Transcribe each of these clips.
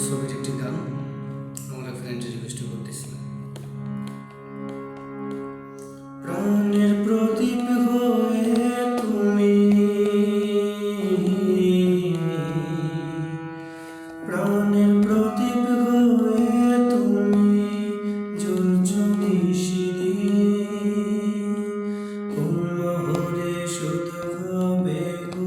ছবির একটি গান আমার ফ্রেন্ড রিকোয়েস্ট করতেছিলাম। প্রাণের প্রদীপ হয়ে তুমি, প্রাণের প্রদীপ হয়ে তুমি জ্বলছ নিশিদিন, কোন মোহরে শুধু হবে গো,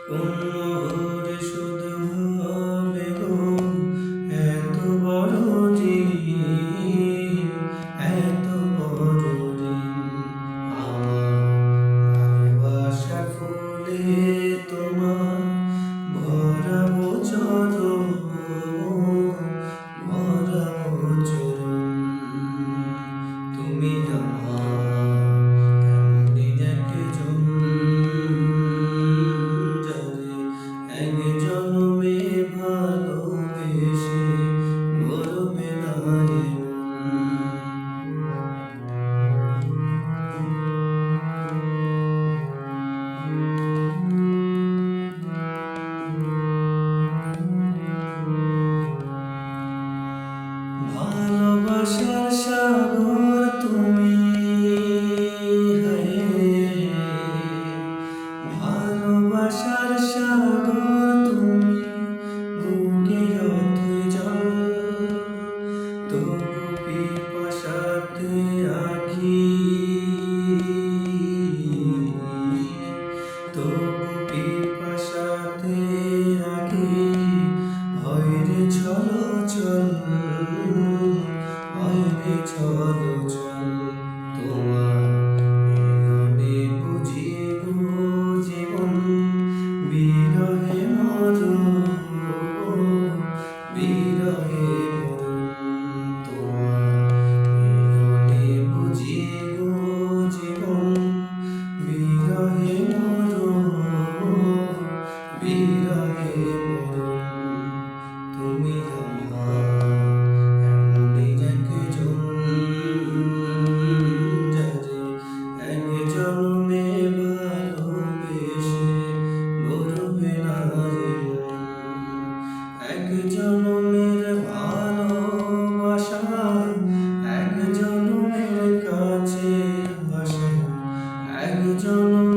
কোন মোহরে শুধু হবে গো, এত বড় ঋণ, এত বড় ঋণ। আমার ভালোবাসার ফুলে তোমার ভরাবো চরণ, ভরাবো চরণ। তুমি আমার এমনই একজন, যারে এক জন্মে ভালোবেসে গর্বে নারী। ভালোবাসার সাগর তুমি, ভালোবাসার সাগর তুমি, বুকের অথই জল, তবু পিপাসাতে আঁখি, তবু পিপাসাতে আঁখি, হয়রে চলো চল, হয়রে চলো চল। তোমার মিলনে বুঝি গো জীবন, বিরহে মরণ, বিরহে মরণ। তোমার মিলনে বুঝি গো জীবন, বিরহে মরণ, বিরহে মরণ। তুমি আমার এমনই একজন, যারে এক জন্মে ভালোবেসে গর্বে নারী। এক জন্মের ভালোবাসা, এক জন্মের কাছে আসা, এক জন্ম